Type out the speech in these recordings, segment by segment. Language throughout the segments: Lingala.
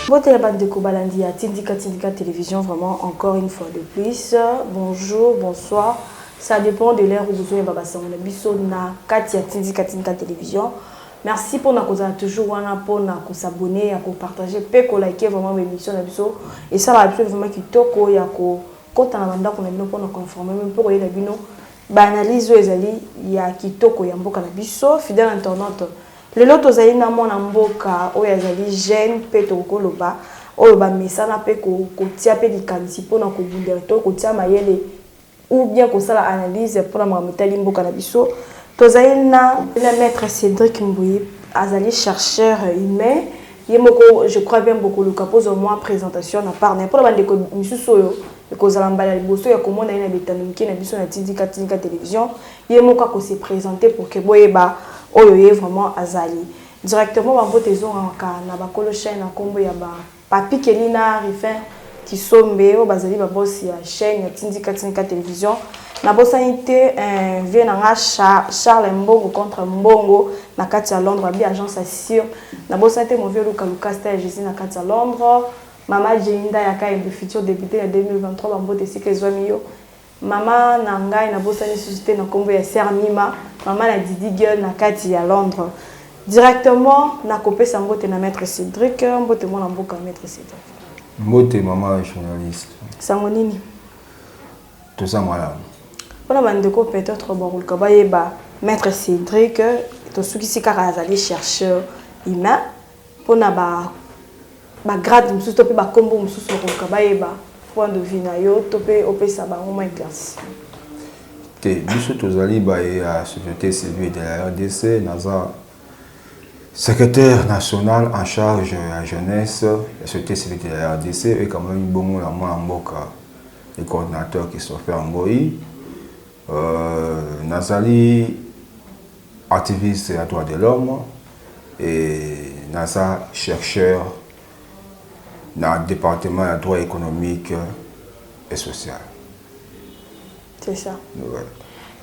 Votre bande de Kobalandi à Tindika Télévision, vraiment encore une fois de plus. Bonjour, bonsoir. Ça dépend de l'heure où vous avez Babasson. On a biso na Katia Tindika Télévision. Merci pour nous toujours pour nous s'abonner, pour partager, pour liker vraiment l'émission de biso. Et ça va vraiment qui toko ya ko quand on a mandat qu'on a bien pour nous conformer même pour y la bino. Banalise ezali ya kitoko ya mboka na biso fidèle internaute. Le loto zali na mona mboka oyo ezali jeune pe to koloba oyo ba mesana pe ko tia pe likanisi pona ko bundela to ko tia mayele ou bien ko sala analyse pour la mamitali mboka na biso to zali na maître Cédric Mbouyi azali chercheur humain yemoko je crois bien beaucoup le capose au moins présentation na part pour la bande ko misusu oyo ekozala mbala liboso ya komona ina betaniki na biso na Tindika Télévision yemoko ko se présenter pour que boyeba oyo ye vraiment azali directement bambote ezongaka na bakolo chaîne na kombo ya ba papi kelina rifin kisombe o bazali babosi ya chaîne ya Tindika Télévision na bosanité vient na Charles Mbongo contre Mbongo na kati ya Londres bi agence assure na bosanité mon vieux Luka stage ici na kati ya Londres mama Jinda ya kai futur député en 2023 bambote sike zwamiyo mama nangai na bosani société na kombo ya Sermima maman la Didi Gueule na kati ya Londres directement na kopesa mbote na maître Cédric mbote mona mboka maître Cédric mbote maman journaliste sango nini tout ça voilà pona bandeko peut-être bon ka bayeba maître Cédric to sukisi kaka azali chercheur humain pona ba grade mususu to pe ba kombo mususu ka bayeba point de vue na yo to pe opesa ba moment éclairci biso tozali baye à société civile de la RDC naza secrétaire national en charge de la jeunesse de la société civile de la RDC et quand même bon la moi mboka le coordinateur qui sont fait en Ngoyi nazali activiste à droits de l'homme et naza chercheur dans le département de droit économique et social. C'est ça. Ouais.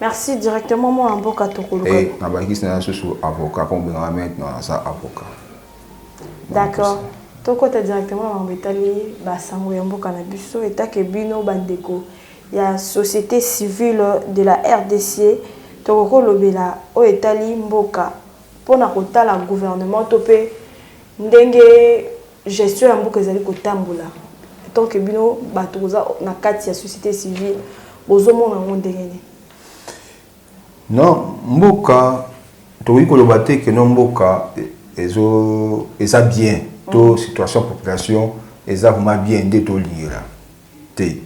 Merci directement moi en boka tokolo. Et na ba kisi na sous avocat comme ben maintenant ça avocat. D'accord. Toko ta directement en betali ba sango ya mboka na biso etake bino bandeko ya société civile de la RDC toko lobela o etali mboka pona kotala gouvernement topé ndenge gestion ya mboka ezali kotambola. Tant que bino batoza na kati ya société civile bozomona ngondengeni. Non, mboka toyi koloba te que non mboka eza bien to situation population eza vraiment bien de to lira te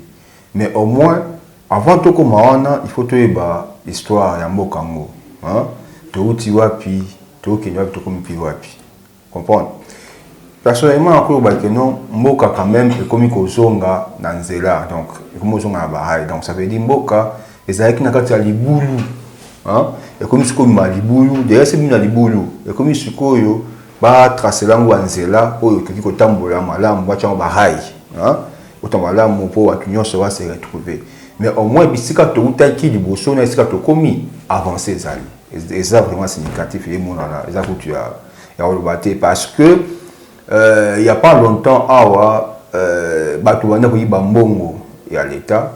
mais au moins avant to komaona il faut to eba histoire ya mboka ngo hein to uti wapi to kenyo wapi to komipi wapi comprendre personnellement encore ba que non mboka quand même est comme kozonga na nzela donc comme zonga ba donc ça veut dire mboka ezalaki na kati ya libulu hein et comme ce comme libulu d'ailleurs c'est bien libulu et comme ce koyo ba tracer lango nzela oyo kiki ko tambola malamu ba tshanga ba hai hein autant malamu po watu nyonso va se retrouver mais au moins bisika to utaki liboso na bisika to komi avancer zali et ça vraiment significatif et mon là ça faut tu as ya parce que il y a pas longtemps awa batu bana ko yiba mbongo ya l'état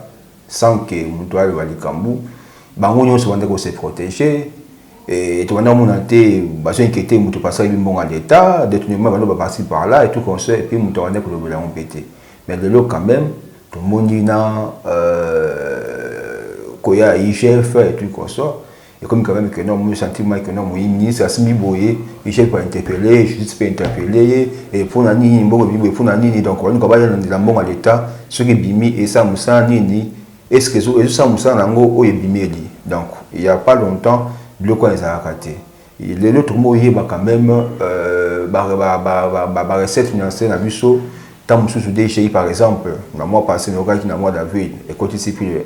sans que mutual walikambu bango nyonso banda ko se protéger et tu bana monate baso inquiéter mutu passer mbongo à l'état détournement bana ba passer par là et tout comme ça et puis mutu banda ko lobela on pété mais de l'eau quand même tout le monde na koya IGF et tout comme ça et comme quand même que non mon sentiment que non mon ministre Assimi Boye il pas interpellé justice pas interpellé et pour nani mbongo bibo pour nani donc on va aller dans la mbongo à l'état ce qui bimi et ça musa nini est-ce que ça musa nango o ebimeli donc il y a pas longtemps le quoi les a raté les autres mots il quand même recette financière na biso tant sous DGI par exemple le mois passé le gars qui na mois d'avril et côté c'est plus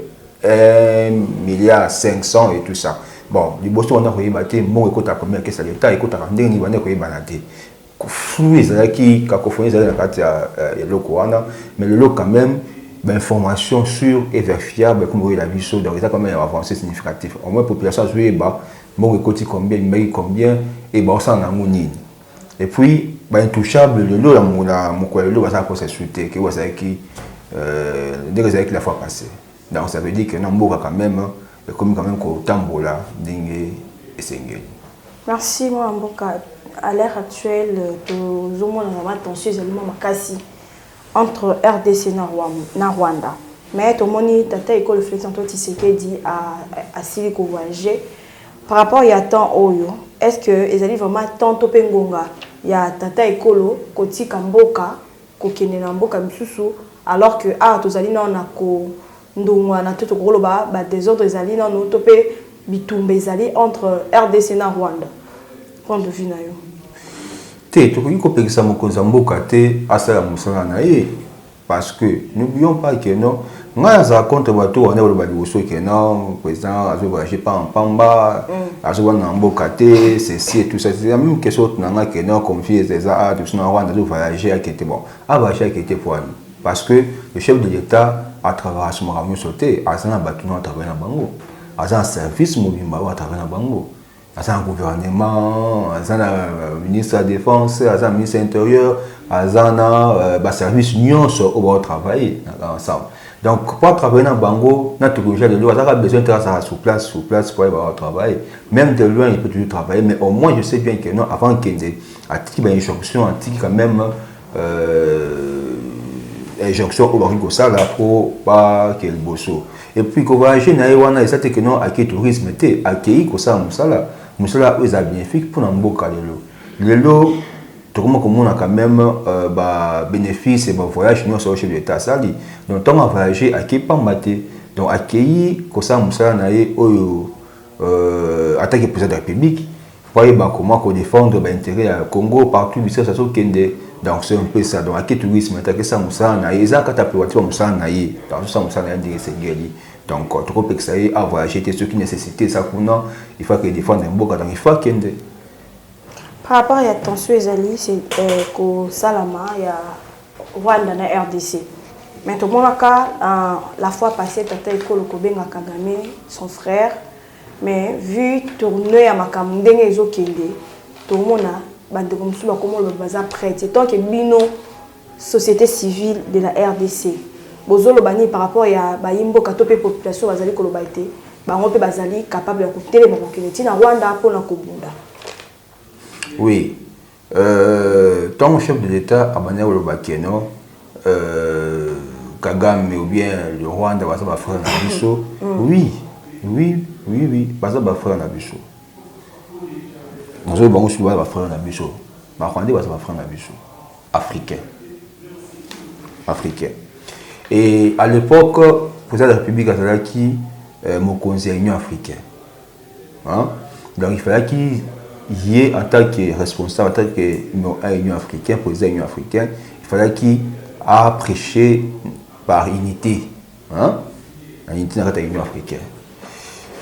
1,5 milliard et tout ça. Bon, les bosses on a rebatté mon écoute à combien que ça l'état écoute à ndenge ni bana ko banate. Flou ezala ki cacophonie ezala na kati ya lokoana mais le lot quand même information sûre et vérifiable comme la biso donc ça quand même avancé significatif. Au moins population jouer ba mon écoute combien mais combien et ba ça na nini. Et puis intouchable le lot la mokwelo va ça pour se souter que ça qui dès que c'est la fois passée. Donc ça veut dire que non mboka quand même comme quand même ko tambola dingue et sengeli. Merci moi mboka. À l'ère actuelle, nous avons tension makasi entre RDC et Rwanda. Mais tout le monde tata école flexion Tshisekedi a Siliko voyager par rapport à temps oyo. Est-ce que ils allaient vraiment tant topengonga ya tata école koti kamboka kokene na mboka misusu alors que tous allez na ko ndongwa na toto koloba ba désordre ils allaient na topé bitumbe ils allaient entre RDC et Rwanda. Point de vue na yo. Tu peux ça parce que n'oublions pas que non, on contre bateau on est au Badiwoso que non, président a voyagé pas en Pamba, a joué en Mbokate, ceci et tout ça. C'est la même question que non, confier des arts, tout ça, on a voyagé à qui était bon, à voyager qui était pour lui. Parce que le chef de l'État à travers son ramion sauté, à un bâtiment à travers la Bango, à un service mobile à travers la Bango. Un gouvernement, un ministre de la Défense, un ministre de l'Intérieur, un service union au travail ensemble. Donc, pour travailler dans Bango, notre projet de loi, on a besoin de faire sur place pour avoir travail. Même de loin, il peut toujours travailler, mais au moins, je sais bien que non, avant qu'il y ait une injonction, quand même, injonction au Barrico Sala pour pas qu'il bosse. Et puis, quand on va agir, on a essayé que non, accueillir tourisme, accueillir comme ça, Moussala est bénéfique pour Namboka le lot. Tout le monde a quand même bénéfice et voyage nous sur le chef de l'État sali. Donc tant à voyager à qui pas maté. Donc accueillir comme ça Moussala naé attaquer le président de la République. Voyez comment qu'on défendre l'intérêt à Congo partout du ça Kende. Donc c'est un peu ça. Donc accueillir tourisme attaquer ça Moussala naé. Ça quand tu peux Moussala naé. Donc ça Moussala naé dire c'est guéri. Donc, trop que ça y est, à voyager, ceux qui nécessitent ça, il faut qu'ils défendent un beau donc il faut qu'il y ait. Par rapport à la tension, c'est que Salama, il y a Rwanda et RDC. Mais tout le monde a la fois passée, Tata Ekolo Kobenga Kagame, son frère, mais vu tourner à Makamundenge et Zokende, tout le monde a prêt. C'est tant que Bino, société civile de la RDC. Bozolo bani par rapport à Bayimbo Katope population bazali kolobaite bango pe bazali capable de kutele ba kokeletina na Rwanda pour na kobunda. Oui. Tant le chef de l'État a bané au Bakeno Kagame ou bien le Rwanda va ba frère na biso. Oui. Ba ba frère na biso. Nous bango su ba frère na biso. Ba Rwanda ba frère na biso. Africain. Et à l'époque, le président de la République a dit mon conseil union africain. Hein? Donc il fallait qu'il y ait en tant que responsable, en tant que union africaine, président de l'union africaine, il fallait qu'il a prêché par unité. Hein? Unité dans l'union africaine.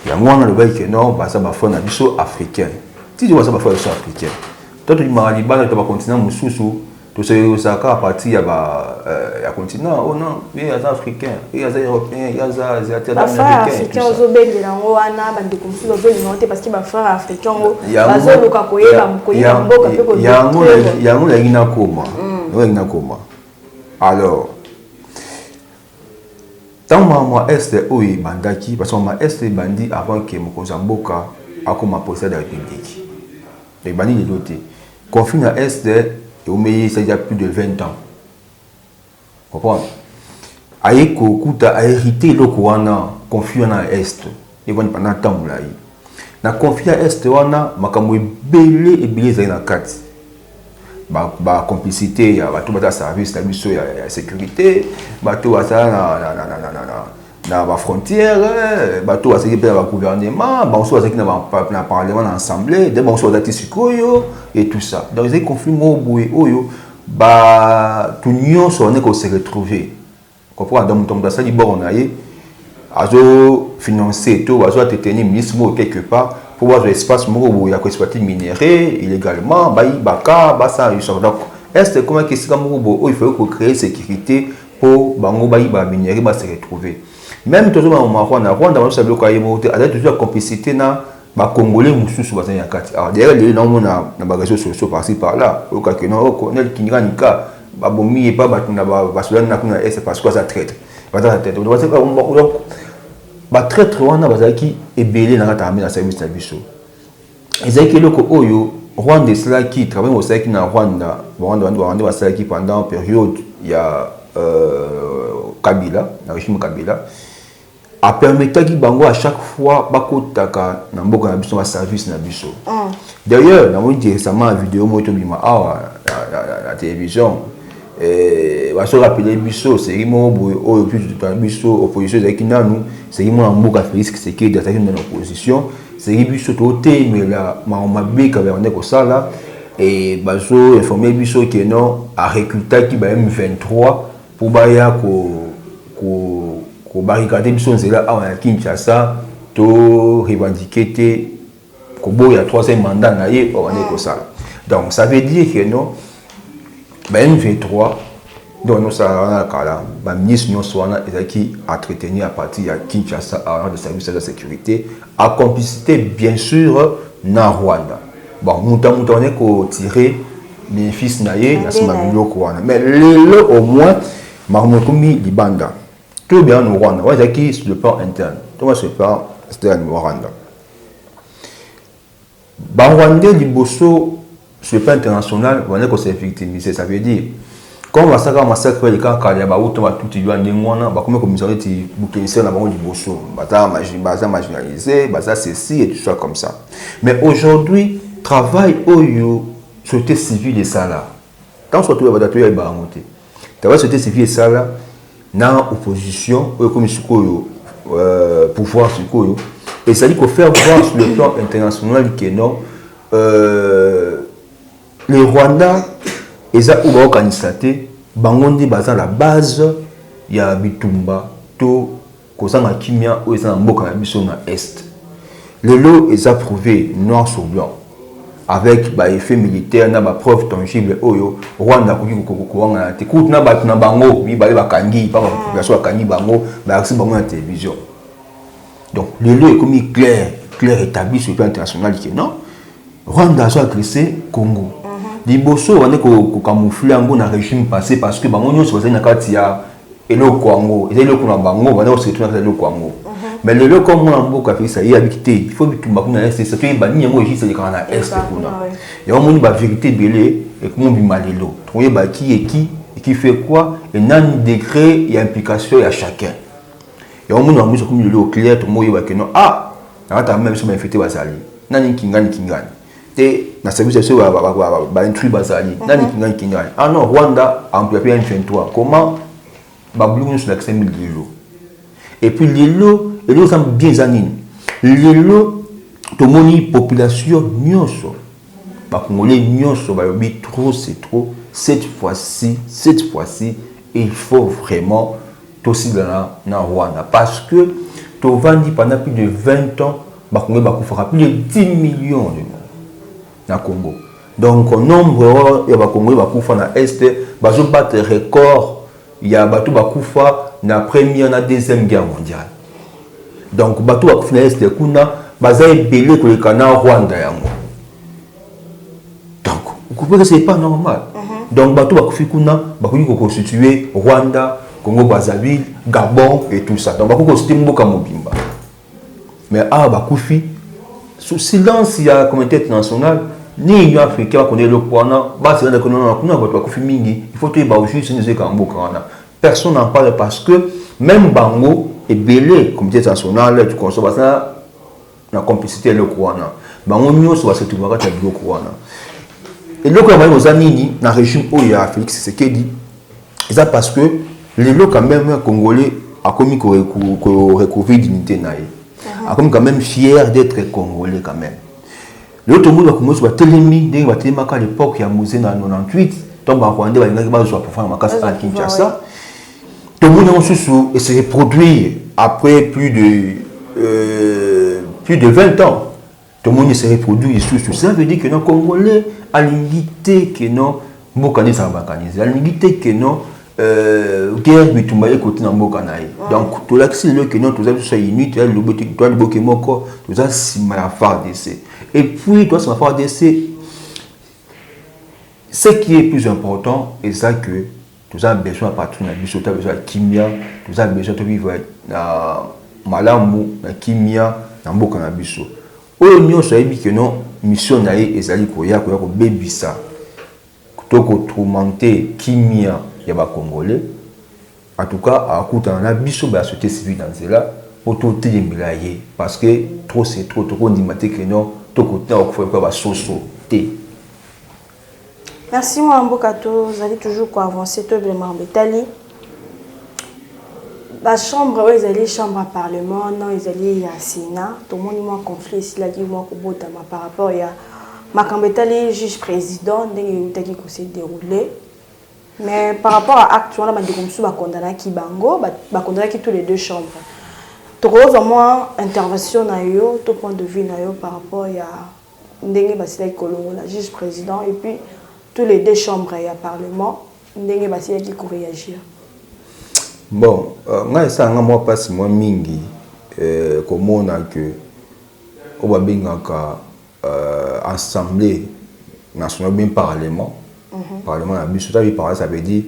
Il y a moins de le que non, ça va faire un biseau africain. Si tu vois ça va faire un biseau africain. Toi tu dis Maraliba, tu vas continuer Moussoussou. Tout ça à partir il y a continent oh non il y a des africains il y a des européens il y a des asiatiques africains aux obéis là on a bande comme si aux obéis parce que les frères africains il y a alors tant moi est oui bandaki parce que moi est bandi avant que Mokozamboka a comme possède la République les bandits de doté conflit à est et au milieu, ça y a plus de 20 ans. Comprends? Aïko Kuta a hérité le Kouana, conflit à l'Est. Et voilà pendant un temps là. Na conflit à l'Est, on a makamoué belé et belé dans la carte. Ba complicité, il y a tout le service, la mission, il y a la sécurité, bateau à ça, dans la frontière, bateau à ça qui est le gouvernement, bateau à ça qui est dans le parlement, dans l'assemblée, des bateaux à ça et tout ça. Donc, les conflits moboués, tout l'union se retrouver. Comprends? Donc, ça, il a financé tout, il a été ministre quelque part pour voir l'espace où il y a exploité minerai illégalement, il y a donc, est-ce comment il faut créer sécurité pour que les minéraux se retrouver. Même toujours au Rwanda, on a toujours la complicité dans ba congolais mususu bazanya kati. Alors d'ailleurs les gens na ba réseaux sociaux par-ci par-là, au cas que non colonel Kinganika ba bomi et pas ba ba Sudan na kuna c'est parce que ça traite. Ba ta tête. Donc ba traite wana bazaki ebelé na kata na service na biso. Ezaki loko oyo Rwanda qui travaille au sein na Rwanda pendant période il y a Kabila, le régime Kabila a permis que bango à chaque fois bakotaka na mboka na biso service na biso. D'ailleurs, on dit récemment une vidéo moto bima la télévision va se rappeler biso c'est mo au plus de biso opposition avec nanu c'est mo mboka Félix Tshisekedi d'attaquer dans l'opposition c'est biso toté mais la mabika on est comme ça là et baso informer biso que non a recruté qui ba M23 pour baya ko barricader biso nzela à Kinshasa to revendiquer te ko boya 3e mandat na ye on est comme ça. Donc ça veut dire que non M23 donc nous ça la ministre nous soit qui a traité à partir de Kinshasa à de service de sécurité à complicité bien sûr na Rwanda. Bon nous on est ko tirer bénéfice naie na simabilo ko mais le au moins marmokomi libanda tout bien au Rwanda ouais qui sur le plan interne tout sur le plan externe au Rwanda ba Rwanda liboso sur le plan international on est ko c'est victimisé ça veut dire comme ça quand massacre les cas il y a ba auto ba tout tu dois ndengwana ba comme commissariat ti bouclier na bango liboso bata marginalisé bata ceci et tout ça comme ça mais aujourd'hui travail oyo société civile et ça là quand surtout ba datu ya ba monter travail société civile et ça là na opposition comme sikoyo pouvoir sikoyo et ça dit qu'on faire voir sur le plan international que non le Rwanda eza ou constaté bangondi baza la base ya bitumba to kozanga kimia ou eza mboka na biso na est lelo eza prouvé noir sur blanc avec ba effet militaire na ba preuve tangible oyo Rwanda koki kokowanga te kutu na batu na bango mi ba bakangi pa population bakangi bango ba accès bango na télévision. Donc lelo est comme clair établi sur le plan international que non Rwanda a agressé Congo. Liboso on est ko camoufler ngo na régime passé parce que bango nyonso bazali na kati ya eloko yango eloko na bango bana ko se tuna ka eloko yango mais le loko comme on mboka fait ça y habité il faut bitumba kuna est c'est que bani yango juste le kana est kuna ya moni ba vérité belé et comment bimalelo trouver ba qui fait quoi et nan degré et implication à chacun ya moni en comme le clair tout moyo ba que non ah na ta même sur ba fêter bazali nani kingani te na service so ba intrus bazali nani kingani ah non Rwanda a employé M23 comment ba blou sur l'accès mililo et puis lelo sont bien zanine lelo to moni population nyonso ba congolais nyonso ba yobi trop c'est trop cette fois-ci il faut vraiment aussi na Rwanda parce que to vandi pendant plus de 20 ans ba congolais ba kufara plus de 10 millions de na Congo. Donc au nombre ya ba Congolais ba kufa na est bazo battre record ya batu ba kufa na première na deuxième guerre mondiale. Donc batu ba kufa na est kuna baza ebele ko le kana Rwanda yango. Donc vous comprenez que c'est pas normal. Donc batu ba kufa kuna ba ko constituer Rwanda, Congo Brazzaville, Gabon et tout ça. Donc ba ko constituer mboka mobimba. Mais ba kufi sous silence il y a la communauté internationale ni l'Union africaine va connaître le point bah c'est là que il faut que bah aussi c'est personne n'en parle parce que même Bango est belé communauté internationale tu consommes ça la complicité le Kouana Bango nous va se trouver à le Kouana et le Kouana aux années dans le régime où il y a Félix Tshisekedi c'est parce que les locaux quand même congolais a commis recouvrir dignité naïe a comme quand même fier d'être congolais quand même. L'autre monde va commencer à télémi, à l'époque il y a Mosé dans 98, donc en Rwanda il y a des gens pour faire ma casse à Kinshasa. Tout le monde et se reproduit après plus de 20 ans. Tout le monde se reproduit sous ça veut dire que nos Congolais à l'unité que non Mokane ça va organiser, à l'unité que non guerre bitumba côté na mboka na ye. Donc tout là que le que non tout ça soit uni tu as le boté toi le boké moko tout ça si ma FARDC. Et puis toi c'est ma FARDC. Ce qui est plus important est ça que tout ça besoin partout na biso tu as besoin de kimia, tout ça besoin de vivre na malamu na kimia na mboka na biso. Oyo nyonso yebi que non mission na ye ezali koya ko bebisa. Toko tourmenter kimia ya ba congolais en tout cas à kuta na biso ba société civile dans cela autorité de milaye parce que trop c'est trop ndimate que non toko ta ko fa ba soso té. Merci Mwambokato, vous allez toujours quoi avancer tout vraiment betali. La chambre ouais, ils allaient chambre à parlement non ils allaient à Sénat tout le monde moi conflit ici là dit moi ko botama par rapport ya Makambetali juge président ndenge ko s'est déroulé. Mais par rapport à l'acte, on a dit comme ça, on a condamné tous les deux chambres. Trop vraiment intervention na yo, tout point de vue na yo par rapport à ndenge basila kolongo la juge président et puis tous les deux chambres et à parlement ndenge basila qui ko réagir. Bon, moi ça moi passe moi mingi comme on a que au babingaka assemblée nationale bien parlement. Parlement na biso ça veut dire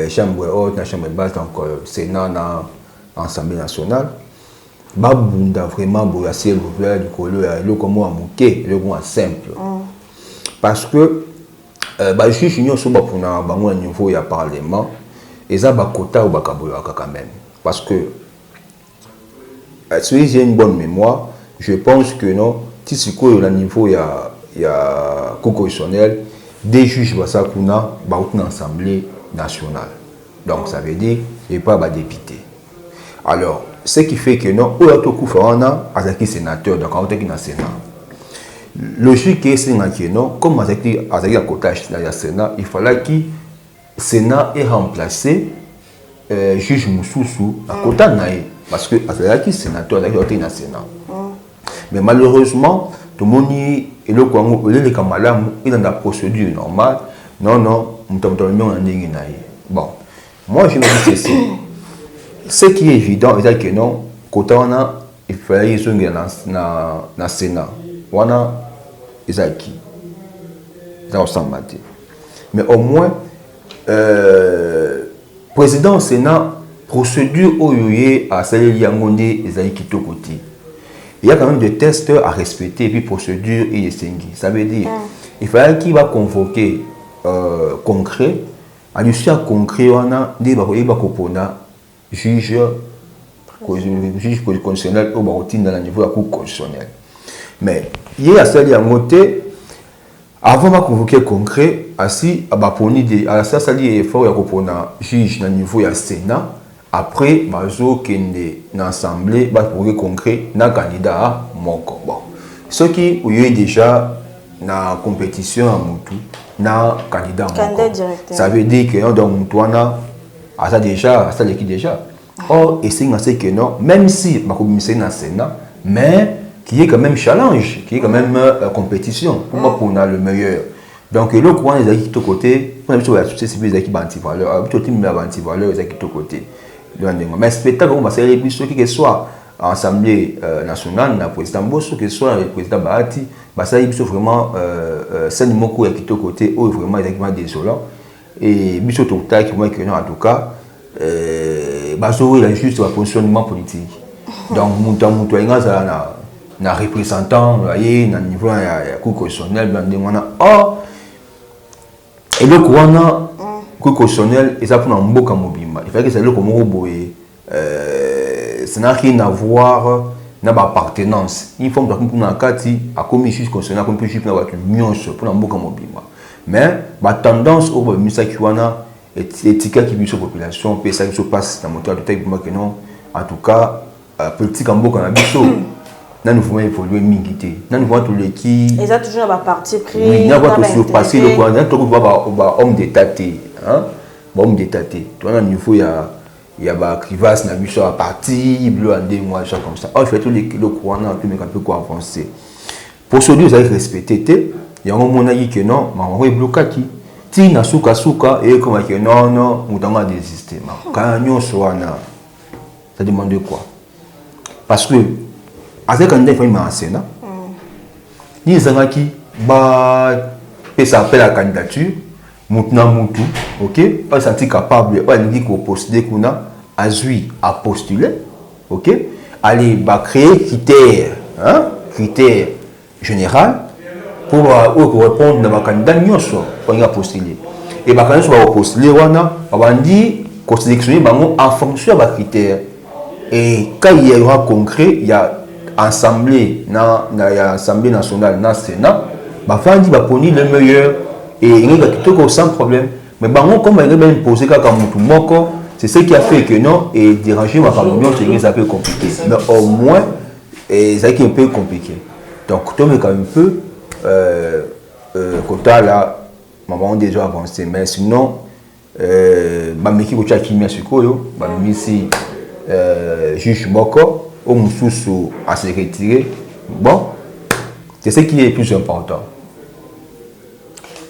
chambre haute, chambre basse, donc Sénat, na Assemblée nationale. Babunda vraiment boya ciel ouvert du colère, le comment amuké, le comment simple. Parce que ba juge union so ba pour na bango niveau ya parlement, et ça ba quota ou ba kabola quand même. Parce que si j'ai une bonne mémoire, je pense que non, si c'est quoi au niveau ya constitutionnel des juges basakuna ba une assemblée nationale. Donc ça veut dire et pas ba député. Alors ce qui fait que non oyato kufana azaki sénateur donc on est dans Sénat. Logique est que non comme azaki à cotage dans le Sénat, il fallait que Sénat ait remplacé juge Moussousou à côté naï parce que azaki sénateur dans le Sénat. Mais malheureusement tout le monde et le Congo, il est dans la procédure normale. Non, bon, moi je me dis ceci. Ce qui est évident, c'est que non, quand on a, il fallait que dans le Sénat, on a, Isaki, dans le Sénat. Mais au moins, président du Sénat, procédure où il y a celle Yangonde, Isaki Tokoti. Il y a quand même des tests à respecter et puis procédure et des singles. Ça veut dire il fallait qu'il va convoquer concret. À l'issue concret, on a des juge constitutionnel au Baroutine dans le niveau de la Cour constitutionnelle. Mais il y a celle qui a monté avant de convoquer concret, assis à Baponi de à la salle effort à juge dans le niveau de Sénat. Après, bazo kende dans l'assemblée, pour concret, na candidat moko. Bon, ce qui est déjà na compétition à Moutou, na candidat moko. Ça veut dire que dans Moutouana, ça déjà, ça l'équipe déjà. Or, et c'est que non, même si ma commission na Sénat, mais qui est quand même challenge, qui est quand même compétition pour moi pour le meilleur. Donc le courant des équipes de côté, pour la société civile des équipes anti-valeurs, tout le monde anti-valeurs des équipes de côté. Mais spectacle, on va se réunir, que ce soit l'Assemblée nationale, le président Bosso, que ce soit le président Bahati, ça y est vraiment c'est un mot qui est côté, où vraiment exactement désolant. Et Bisso Tokta, qui moi en tout cas, il a juste un positionnement politique. Donc, il y a un représentant, il y a un niveau de cour constitutionnelle, or, et le courant constitutionnel et ça pour un beau camobima il fallait que ça le comme boé ça n'a rien à voir na ba appartenance il faut que na kati a commis juge constitutionnel comme juge na ba nyonso pour un beau camobima mais ba tendance au misa qui wana étiquette qui biso population pe ça qui se passe dans moteur de tête pour que non en tout cas politique en beau na biso na nous voulons évoluer mingité na nous voulons tous les qui et ça toujours na ba parti pris oui na va tout passer le quoi na tout ba homme d'état hein bon d'état toi à niveau il y a ba Krivas na biso à parti bleu en des mois comme ça il fait tout le courant un peu quoi avancer procédure ça respecter il y a un moment dit que non ma on est bloqué tina suka suka et comme que non non mutanga désister quand nyonso wana ça demande quoi parce que avec un défaut il ni zangaki ba pesa appel à candidature mutna mutu ok pas senti capable pas ni ko postuler kuna azui à postuler ok aller ba créer critère général pour répondre à ma candidat nyonso on a postulé et ba candidat va postuler wana ba ndi ko sélectionner bango en fonction de ba critères et quand il y aura concret il y a assemblée assemblée nationale na Sénat ba fandi ba poni le meilleur et il y a tout sans problème mais bango comme il est imposé comme mutu moko c'est ce qui a fait que non et déranger ma réunion c'est un peu compliqué mais au moins et ça qui est un peu compliqué donc tout mais quand même peu quota là maman déjà avancé mais sinon ba meki ko cha kimia sikoyo ba misi juge moko au mususu à se retirer bon c'est ce qui est plus important.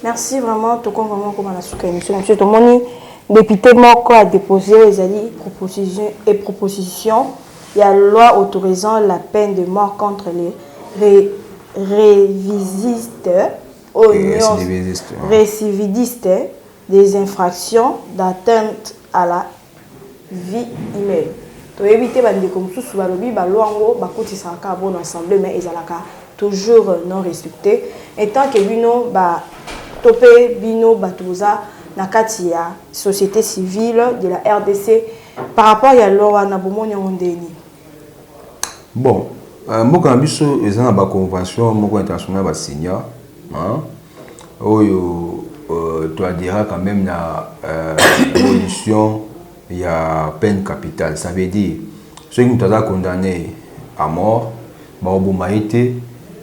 Merci vraiment tout comme vraiment comme la souka émission monsieur Tomoni député moko a déposé les propositions il y a loi autorisant la peine de mort contre les récidivistes des infractions d'atteinte à la vie humaine. To éviter bande comme sous balobi balwango bakotisa ka bon ensemble mais ezalaka toujours non respecté et tant que bino ba topé bino batoza na kati ya société civile de la RDC par rapport à loi na bomoni ondeni. Bon moko na biso ezana ba convention moko internationale ba signa hein oyo tu adhérera quand même na évolution il y a peine capitale ça veut dire ceux qui sont condamnés à mort ba obomaité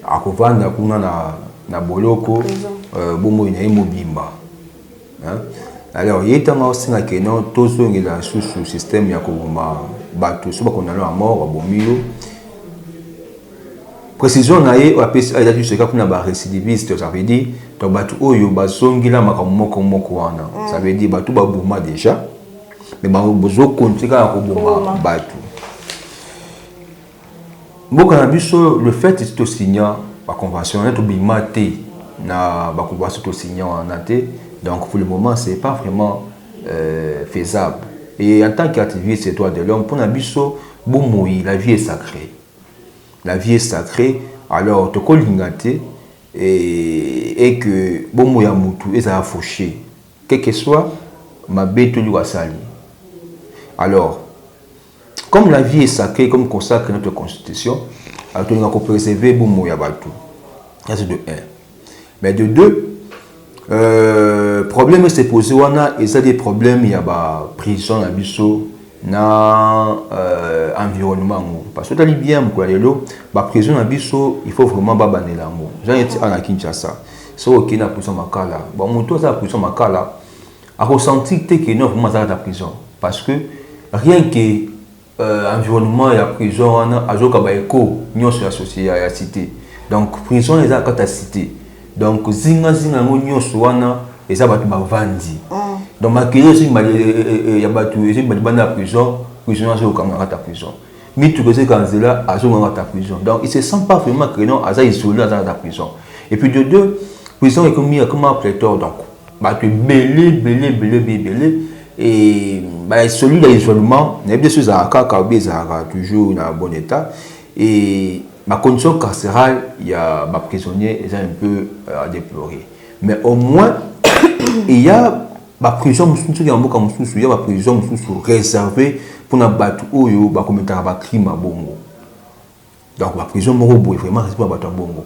akovanda kuna na boloko bomo ina mobimba hein alors yetanga osinga que non tozo ngela sous système ya koboma bato so ba condamné à mort bomilo précision na ye apesi a dit ce cas kuna ba récidiviste ça veut dire to bato oyo bazongila makamoko moko wana ça veut dire bato ba boma déjà mais bazo continuer à koboma bato mboka na biso le fait c'est to signer la convention to bimate na ba convention to signer en até donc pour le moment c'est pas vraiment faisable et en tant qu'activiste c'est droit de l'homme pour na biso bomoi la vie est sacrée. La vie est sacrée, alors tu colingate et que bon moya mutu est à faucher, quel que soit ma bête lui sali. Alors, comme la vie est sacrée, comme consacre notre constitution, alors tu dois préserver bon moya batu. Ça c'est de 1. Mais de 2, problème c'est posé wana et ça des problèmes il y a ba prison à biso na environnement parce que tali bien quoi lelo ba prison na biso il faut vraiment ba banela ngo j'ai été à Kinshasa so ok na prison makala bon moto ça prison makala a ressenti que non vraiment ça la prison parce que rien que environnement ya prison ana azoka ba eko nyonso associé à la cité donc prison les a kata cité donc zinga ngo nyonso wana et ça va te vandi donc ma question c'est ya batu et c'est bana prison c'est au camara ta prison mais tout que c'est quand c'est là à ta prison donc il se sent pas vraiment que non à ça isolé dans ta prison et puis de 2 prison est comme un pléthore donc bah tu belé et bah celui de l'isolement n'est bien sûr à toujours dans bon état et ma condition carcérale il y a ma prisonnier est un peu à déplorer mais au moins il y a la prison il y a la prison réservée pour na batu oyo ba commettre ba crime bongo donc la prison moko boy vraiment respect ba bongo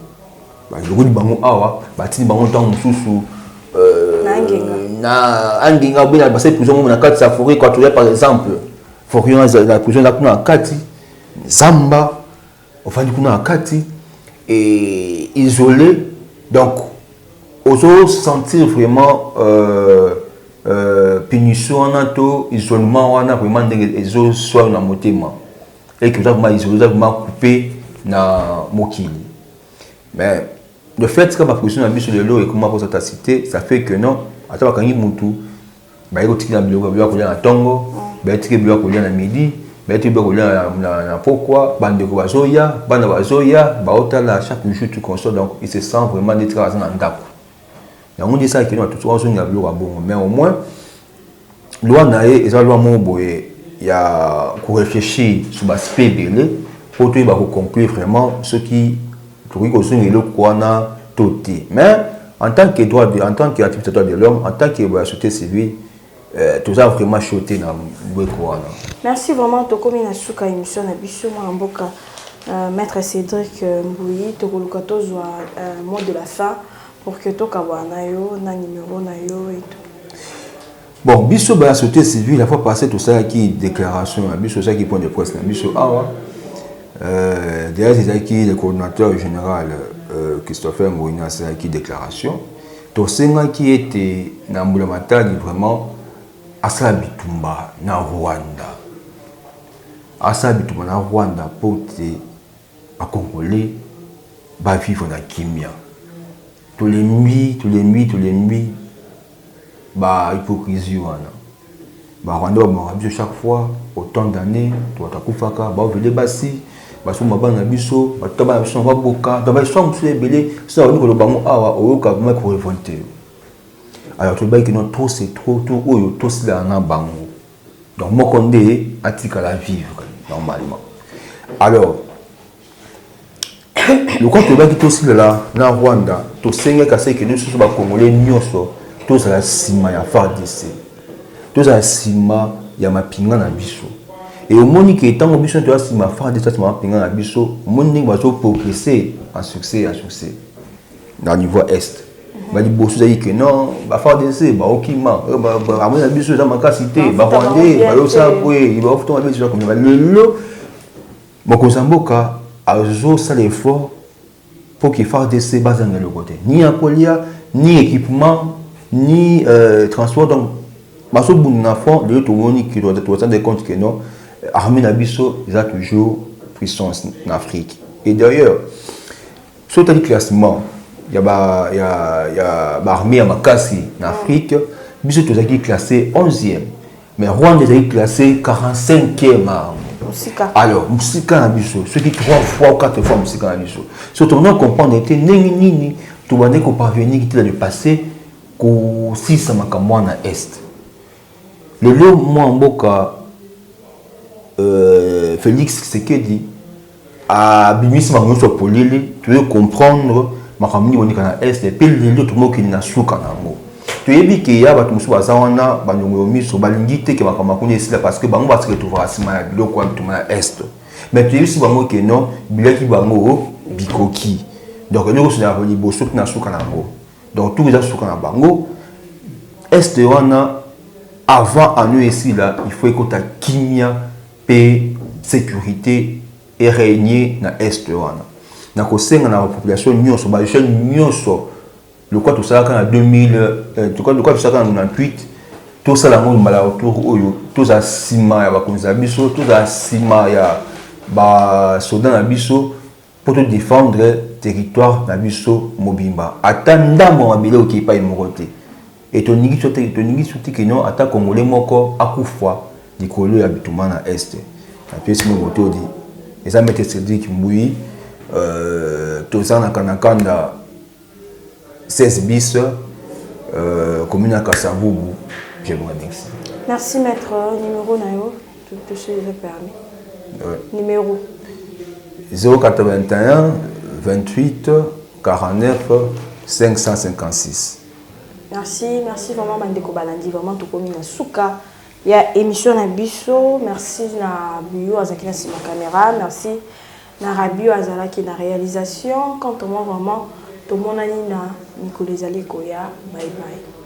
ba le godi bango awa ba tini bango tant mususu na anginga bina ba cette prison na kati sa forêt équatoriale par exemple forêt la prison la kuna kati zamba enfin du kuna kati et isolé donc oso sentir vraiment punition en auto isolement on a vraiment des os soit dans motema et que vraiment isolé vraiment coupé na mokili mais le fait que ma position a mis sur le lot et comment vous êtes cité ça fait que non ata bakangi mutu baye kotikila biloko biloko kolia na tongo baye tikila biloko kolia na midi baye tikila biloko kolia na pokwa bandeko bazoya bana bazoya baotala chaque jour tout console donc il se sent vraiment d'être dans un ndako yango ndi ça kino tout so ngi biloko bongo mais au moins loi na ye eza loi mo boye ya ko réfléchir sur l'aspect belé pour tout ba ko conclure vraiment ce qui pour ko songi le kwana toté mais en tant que droit en tant qu'activité de l'homme en tant que société civile tout ça vraiment choté na bwekwana. Merci vraiment tokomi na suka émission na biso na mboka maître Cédric Mbouyi tokoluka tozwa mot de la fin pour que tokabwana yo na numéro na yo et tout. Bon, biso ba société civile la fois passée tout ça qui déclaration biso ça qui point de presse na biso awa derrière c'est qui le coordinateur général Christopher Moïna c'est qui déclaration to senga qui était na mbulamatali vraiment asa bitumba na Rwanda pour te à Congolais ba vivre na kimia tous les nuits ba hypocrisie wana ba Rwanda ba chaque fois autant d'années to atakufaka ba vele basi basuma bana biso bataba biso ba boka to ba so msule belé ça on ko bango awa oyoka vraiment ko révolter alors to ba ki non trop c'est trop tout oyo to sila na bango donc mokonde atika la vivre normalement alors le compte ba ki to sila là na Rwanda to senga kase que nous sommes ba congolais nyoso tous à la cima ya FARDC tous à la cima ya mapinga na biso et au monde qui est tant biso to cima FARDC ça mapinga na biso monde va so progresser en succès dans le niveau est ba di bosu zai que non ba FARDC ba okima ba amona biso za makasité ba rwandais ba losa kwe il va ofto ba biso comme ba lelo mokozamboka azo ça l'effort pour que FARDC bazanga le côté ni akolia ni équipement ni transport donc baso bunna fond de tout monde qui doit être de compte que non armée nabiso ils a toujours puissance en Afrique et d'ailleurs sur le classement il y a armée à Makassi en Afrique biso tous qui classé 11e mais Rwanda est classé 45e alors musika nabiso ceux qui 3 fois ou 4 fois musika nabiso surtout on comprendre était nini tout va ko parvenir qui le passé ko sisa makamwa na est lelo moi mboka Félix Tshisekedi a bimisi bango so polele tu veux comprendre makamni onika na est et puis lelo tout mo ki na suka nango tu yebi ke ya batu musu bazawana banongo miso balingi te ke makamwa ko nesila parce que bango ba se retrouver asima ya biloko tout na est mais tu yebi si bango ke non bilaki bango bikoki donc nous sommes à liboso na suka nango donc tout ça suka na bango est wana avant à nous ici là il faut que ta kimia paix sécurité et régner na est wana na ko senga na population nyonso ba jeune nyonso le quoi tout ça quand en 2000 tout quoi tout ça quand en 98 tout ça la monde mala autour oyo tout ça sima ya ba konza biso tout ça sima ya ba soda na biso pour te défendre territoire na biso mobimba atanda mo abile qui pas une côté et ton nigi sote que non ata congolais moko akufa likolo ya bituma na est na pièce mo moto di eza mete Cédric Mbouyi to ça na kanakanda 16 bis commune à Kasavubu je vous remercie. Merci maître numéro nayo tout ce que permis numéro 081 28 49 556. Merci vraiment Mandeko Balandi, vraiment tout comme na suka. Il y a émission na biso, merci na Bio Azakina sur ma caméra, merci na Rabio Azala qui na réalisation. Quant à moi vraiment tout mon ani na Nicolas Alekoya, bye bye.